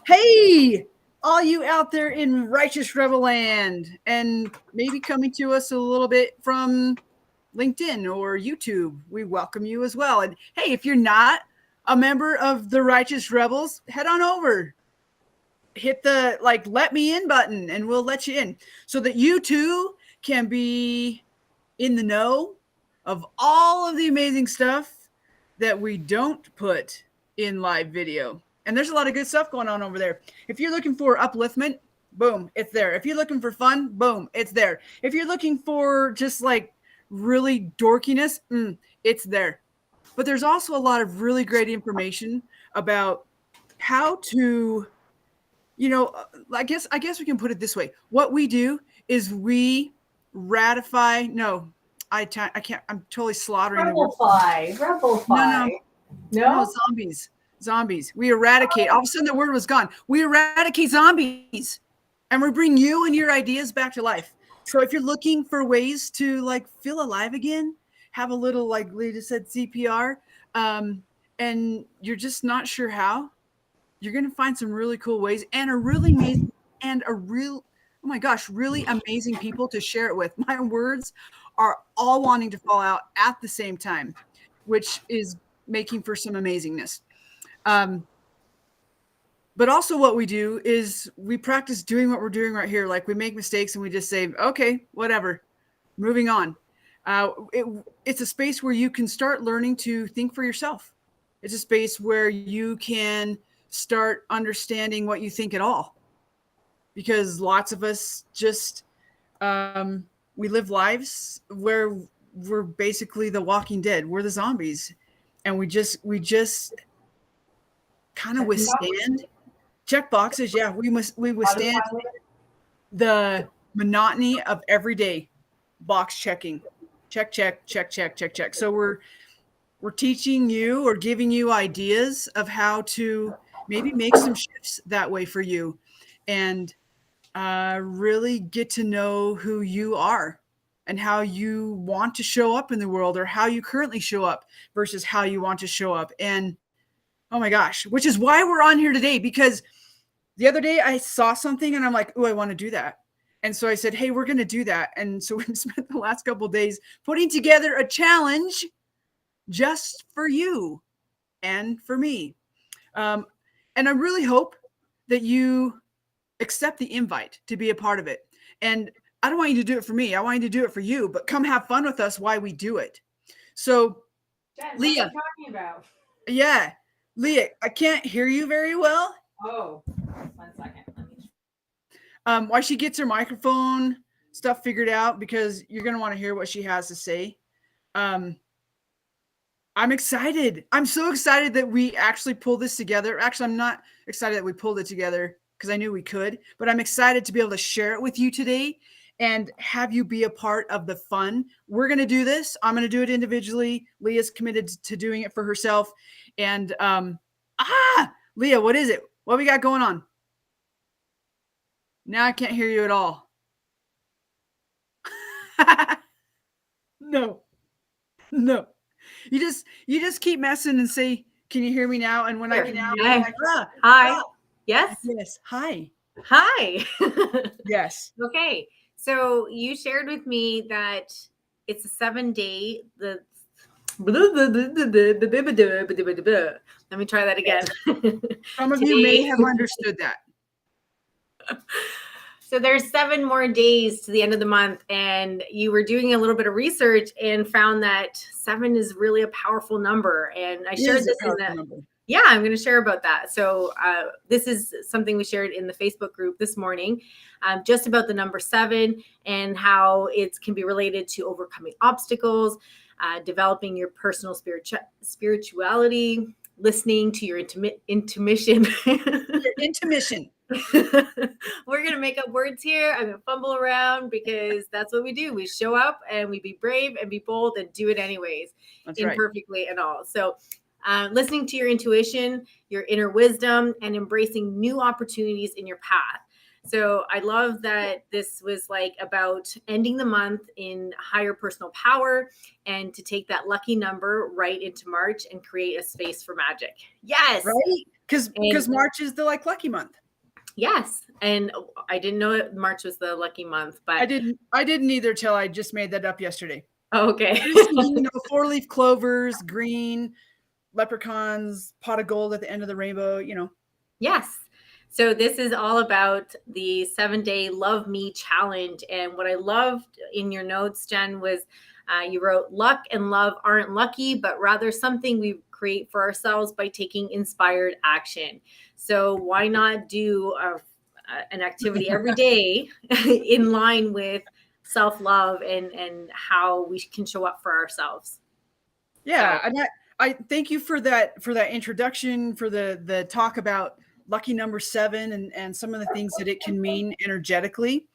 Hey, all you out there in Righteous Rebel Land, and maybe coming to us a little bit from LinkedIn or YouTube, we welcome you as well. And hey, if you're not a member of the Righteous Rebels, head on over, hit the let me in button, and we'll let you in so that you too can be in the know of all of the amazing stuff that we don't put in live video. And there's a lot of good stuff going on over there. If you're looking for upliftment, boom, it's there. If you're looking for fun, boom, it's there. If you're looking for just really dorkiness, it's there. But there's also a lot of really great information about how to, I guess we can put it this way. What we do is we ratify. No, I can't. I'm totally slaughtering the word. Rebelfy. No, zombies. We eradicate. All of a sudden, the word was gone. We eradicate zombies, and we bring you and your ideas back to life. So if you're looking for ways to feel alive again, have a little, like Lita said, CPR, and you're just not sure how, you're going to find some really cool ways and really amazing people to share it with. My words are all wanting to fall out at the same time, which is making for some amazingness. But also what we do is we practice doing what we're doing right here. Like, we make mistakes and we just say, okay, whatever, moving on. It's a space where you can start learning to think for yourself. It's a space where you can start understanding what you think at all. Because lots of us just, we live lives where we're basically the Walking Dead. We're the zombies. And we just kind of withstand check boxes. Yeah, we withstand the monotony of everyday box checking. Check. So we're teaching you or giving you ideas of how to maybe make some shifts that way for you, and really get to know who you are and how you want to show up in the world, or how you currently show up versus how you want to show up. And oh my gosh, which is why we're on here today, because the other day I saw something and I'm like, oh, I want to do that. And so I said, hey, we're going to do that. And so we spent the last couple of days putting together a challenge just for you and for me. And I really hope that you accept the invite to be a part of it. And I don't want you to do it for me. I want you to do it for you, but come have fun with us while we do it. So, Jen, Leah, what are you talking about? Yeah, Leah, I can't hear you very well. Oh, 1 second. While she gets her microphone stuff figured out, because you're going to want to hear what she has to say. I'm excited. I'm so excited that we actually pulled this together. Actually, I'm not excited that we pulled it together because I knew we could, but I'm excited to be able to share it with you today and have you be a part of the fun. We're going to do this. I'm going to do it individually. Leah's committed to doing it for herself. And Leah, what is it? What we got going on? Now I can't hear you at all. No. You just keep messing and say, can you hear me now? And when I can hear you, I'm like, hi. Yes. Hi. Yes. Okay. So you shared with me that it's a 7-day. Let me try that again. Some of you may have understood that. So there's 7 more days to the end of the month, and you were doing a little bit of research and found that 7 is really a powerful number. And I shared this in that. Yeah, I'm going to share about that. So this is something we shared in the Facebook group this morning, just about the number 7 and how it can be related to overcoming obstacles, developing your personal spirituality, listening to your intuition. Intermission. We're going to make up words here. I'm going to fumble around because that's what we do. We show up and we be brave and be bold and do it anyways. That's imperfectly right. And all. So listening to your intuition, your inner wisdom, and embracing new opportunities in your path. So I love that this was about ending the month in higher personal power and to take that lucky number right into March and create a space for magic. Yes. Right. Because March is the lucky month. Yes, and I didn't know March was the lucky month, but I didn't either till I just made that up yesterday. Okay. 4-leaf clovers, green, leprechauns, pot of gold at the end of the rainbow, Yes. So this is all about the 7-day Love Me Challenge. And what I loved in your notes, Jen, was you wrote, luck and love aren't lucky, but rather something we create for ourselves by taking inspired action. So why not do an activity every day in line with self-love and how we can show up for ourselves? Yeah. So. And I thank you for that introduction, for the talk about lucky number 7 and some of the things that it can mean energetically.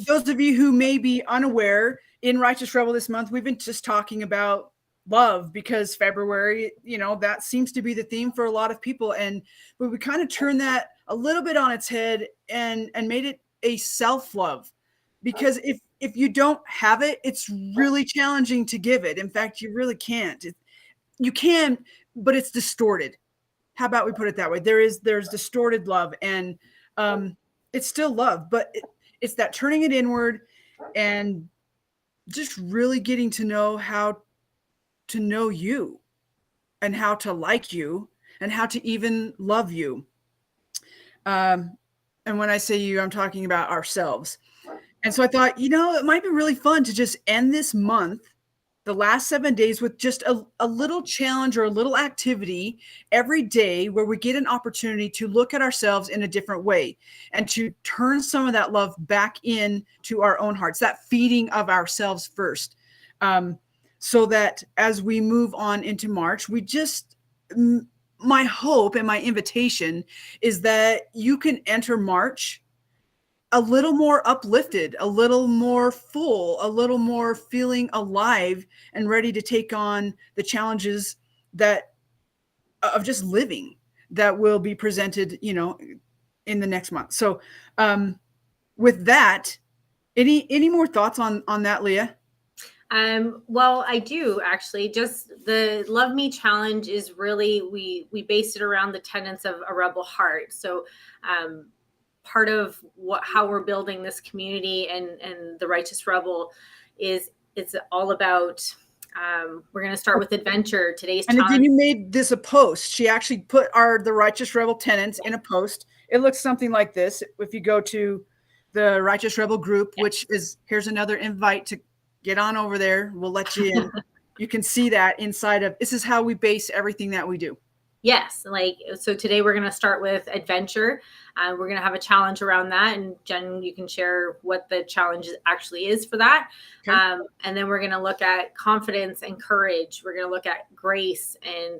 Those of you who may be unaware, in Righteous Rebel this month, we've been just talking about love because February, that seems to be the theme for a lot of people. But we kind of turned that a little bit on its head and made it a self-love, because if you don't have it, it's really challenging to give it. In fact, you really can't. You can, but it's distorted. How about we put it that way? There's distorted love, and it's still love, but it's that turning it inward and just really getting to know how to know you and how to like you and how to even love you. And when I say you, I'm talking about ourselves. And so I thought, it might be really fun to just end this month, the last 7 days, with just a little challenge or a little activity every day where we get an opportunity to look at ourselves in a different way and to turn some of that love back into our own hearts, that feeding of ourselves first. So that as we move on into March, my hope and my invitation is that you can enter March a little more uplifted, a little more full, a little more feeling alive and ready to take on the challenges of just living that will be presented, in the next month. So with that, any more thoughts on that, Leah? Well, I do actually. Just the Love Me Challenge is really, we based it around the tenets of a rebel heart. So part of how we're building this community and the Righteous Rebel is it's all about, we're going to start with adventure. Today's challenge. And then you made this a post. She actually put the Righteous Rebel tenets in a post. It looks something like this. If you go to the Righteous Rebel group, which is, here's another invite to get on over there. We'll let you in. You can see that inside of, this is how we base everything that we do. Yes. So today we're going to start with adventure. We're going to have a challenge around that. And Jen, you can share what the challenge actually is for that. Okay. And then we're going to look at confidence and courage. We're going to look at grace and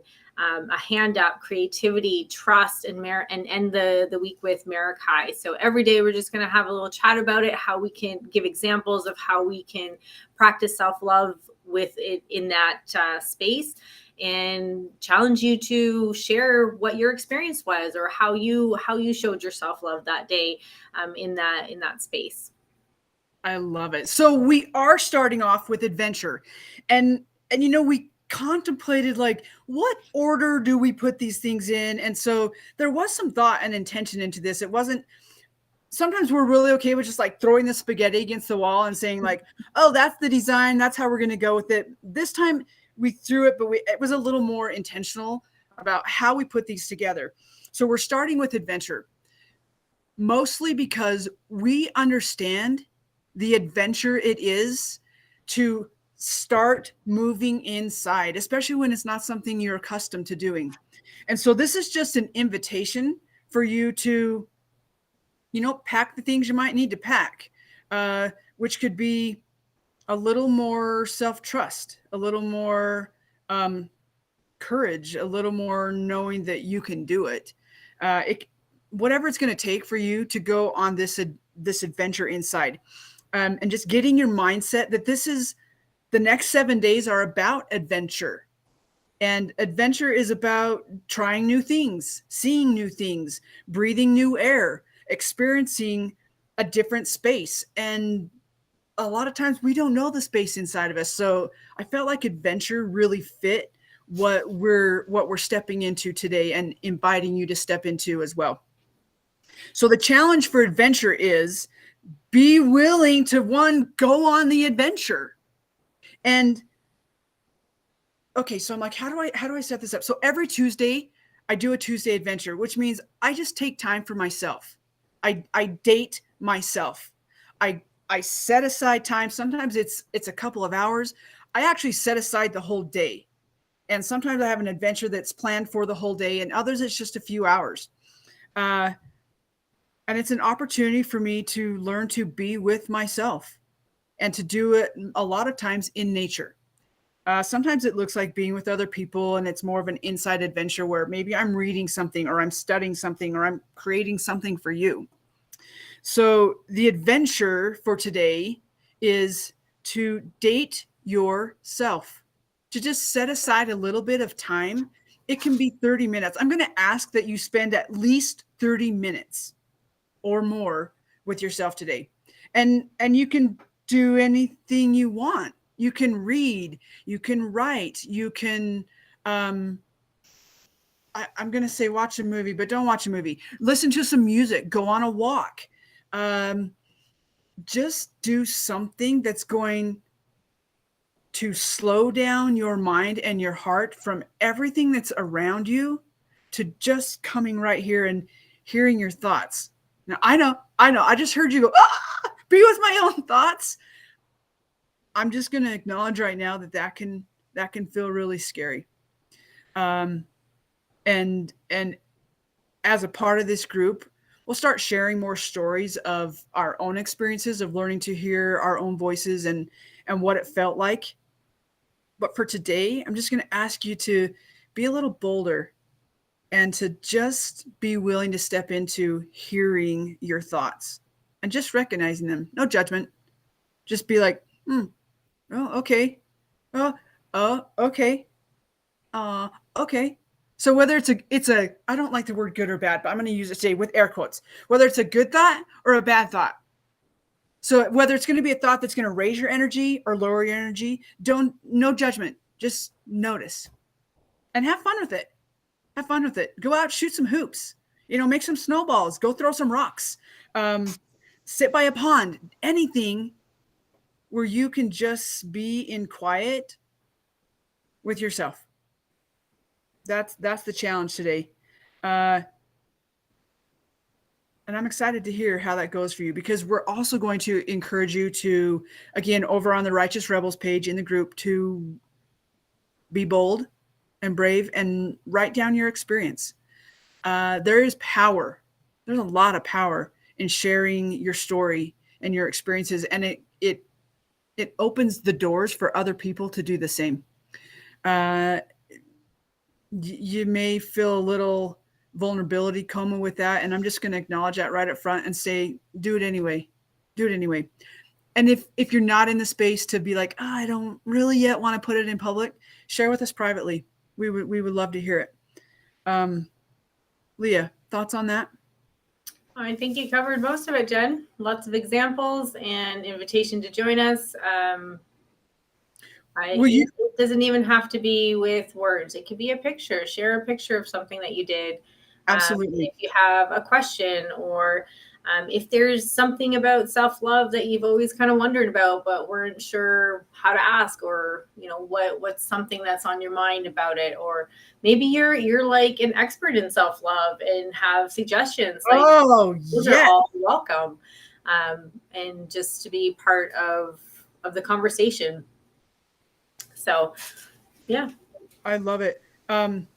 a hand up, creativity, trust, and end the week with Marikai. So every day we're just going to have a little chat about it, how we can give examples of how we can practice self-love with it in that space, and challenge you to share what your experience was or how you showed your self-love that day in that space. I love it. So we are starting off with adventure, and we contemplated what order do we put these things in, and so there was some thought and intention into this. It wasn't, sometimes we're really okay with just throwing the spaghetti against the wall and saying oh, that's the design, that's how we're going to go with it. This time we threw it, but it was a little more intentional about how we put these together. So we're starting with adventure, mostly because we understand the adventure it is to start moving inside, especially when it's not something you're accustomed to doing. And so this is just an invitation for you to, pack the things you might need to pack, which could be a little more self-trust, a little more courage, a little more knowing that you can do it. Whatever it's going to take for you to go on this adventure inside, and just getting your mindset that the next 7 days are about adventure. And adventure is about trying new things, seeing new things, breathing new air, experiencing a different space. And a lot of times we don't know the space inside of us. So I felt like adventure really fit what we're stepping into today and inviting you to step into as well. So the challenge for adventure is be willing to go on the adventure. And okay, so I'm like, how do I set this up? So every Tuesday I do a Tuesday adventure, which means I just take time for myself. I date myself. I set aside time. Sometimes it's a couple of hours. I actually set aside the whole day. And sometimes I have an adventure that's planned for the whole day, and others it's just a few hours. And it's an opportunity for me to learn to be with myself and to do it a lot of times in nature. Sometimes it looks like being with other people, and it's more of an inside adventure where maybe I'm reading something or I'm studying something or I'm creating something for you. So the adventure for today is to date yourself, to just set aside a little bit of time. It can be 30 minutes. I'm going to ask that you spend at least 30 minutes or more with yourself today. And you can do anything you want. You can read, you can write, you can, I'm going to say watch a movie, but don't watch a movie. Listen to some music, go on a walk. Just do something that's going to slow down your mind and your heart from everything that's around you to just coming right here and hearing your thoughts. Now, I know, I just heard you go, be with my own thoughts. I'm just going to acknowledge right now that can feel really scary. And as a part of this group, we'll start sharing more stories of our own experiences of learning to hear our own voices and what it felt like. But for today, I'm just going to ask you to be a little bolder and to just be willing to step into hearing your thoughts and just recognizing them. No judgment. Just be like, oh, okay. Okay. Okay. So whether it's a, I don't like the word good or bad, but I'm going to use it today with air quotes, whether it's a good thought or a bad thought. So whether it's going to be a thought that's going to raise your energy or lower your energy, no judgment, just notice and have fun with it. Have fun with it. Go out, shoot some hoops, make some snowballs, go throw some rocks, sit by a pond, anything where you can just be in quiet with yourself. That's the challenge today. And I'm excited to hear how that goes for you, because we're also going to encourage you to, again, over on the Righteous Rebels page in the group, to be bold and brave and write down your experience. There is power. There's a lot of power in sharing your story and your experiences. And it opens the doors for other people to do the same. You may feel a little vulnerability coma with that. And I'm just going to acknowledge that right up front and say, do it anyway. Do it anyway. And if you're not in the space to be like, I don't really yet want to put it in public, share with us privately. We would love to hear it. Leah, thoughts on that? I think you covered most of it, Jen. Lots of examples and invitation to join us. It doesn't even have to be with words. It could be a picture. Share a picture of something that you did. Absolutely. If you have a question, or if there's something about self-love that you've always kind of wondered about, but weren't sure how to ask, or, what's something that's on your mind about it, or maybe you're like an expert in self-love and have suggestions. Those are all welcome. And just to be part of the conversation. So, yeah. I love it. I'm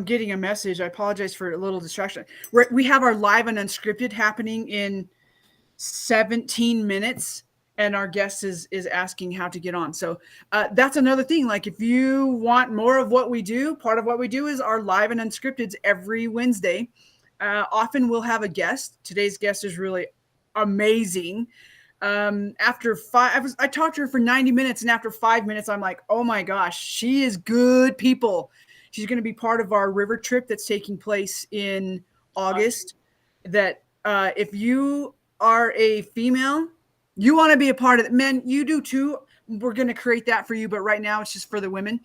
getting a message. I apologize for a little distraction. We have our live and unscripted happening in 17 minutes, and our guest is asking how to get on. So that's another thing. Like, if you want more of what we do, part of what we do is our live and unscripted every Wednesday. Often we'll have a guest. Today's guest is really amazing. After I talked to her for 90 minutes, and after 5 minutes, I'm like, oh my gosh, she is good people. She's going to be part of our river trip that's taking place in August. That if you are a female, you want to be a part of it. Men, you do too. we're going to create that for you, but right now it's just for the women.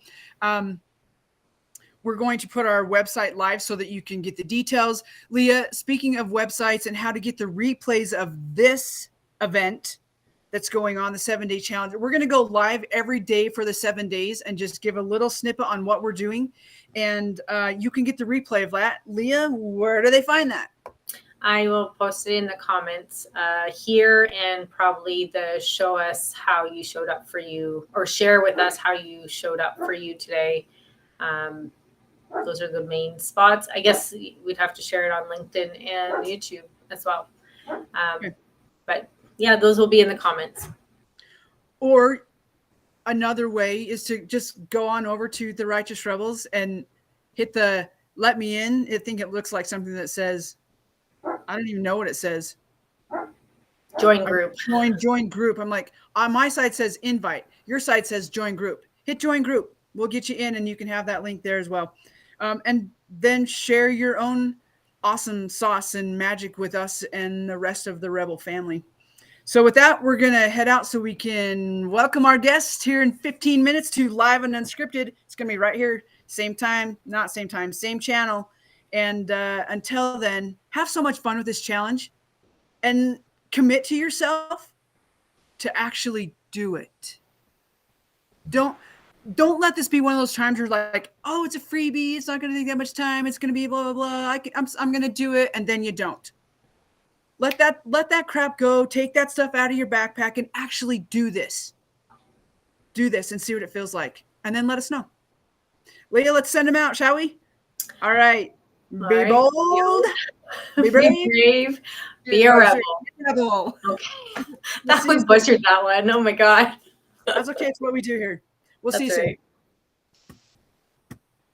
We're going to put our website live so that you can get the details. Leah, speaking of websites and how to get the replays of this event that's going on, the 7-day challenge, we're going to go live every day for the 7 days and just give a little snippet on what we're doing. And you can get the replay of that. Leah, where do they find that? I will post it in the comments here, and probably the show us how you showed up for you, or share with us how you showed up for you today. Those are the main spots. I guess we'd have to share it on LinkedIn and YouTube as well. But yeah, those will be in the comments. Or another way is to just go on over to the Righteous Rebels and hit the let me in. I think it looks like something that says, I don't even know what it says. Join group. Join group. I'm like, on my side says invite. Your side says join group. Hit join group. We'll get you in, and you can have that link there as well. And then share your own awesome sauce and magic with us and the rest of the Rebel family. So with that, we're going to head out so we can welcome our guests here in 15 minutes to Live and Unscripted. It's going to be right here, same time, not same time, same channel. And until then, have so much fun with this challenge and commit to yourself to actually do it. Don't let this be one of those times where like, oh, it's a freebie. It's not going to take that much time. It's going to be blah, blah, blah. I'm going to do it. And then you don't. Let that crap go. Take that stuff out of your backpack and actually do this. Do this and see what it feels like. And then let us know. Leah, let's send them out, shall we? All right. Be bold. Be brave. Be a rebel. Okay. That was butchered, that one. Oh my God. That's okay. It's what we do here. We'll see you soon.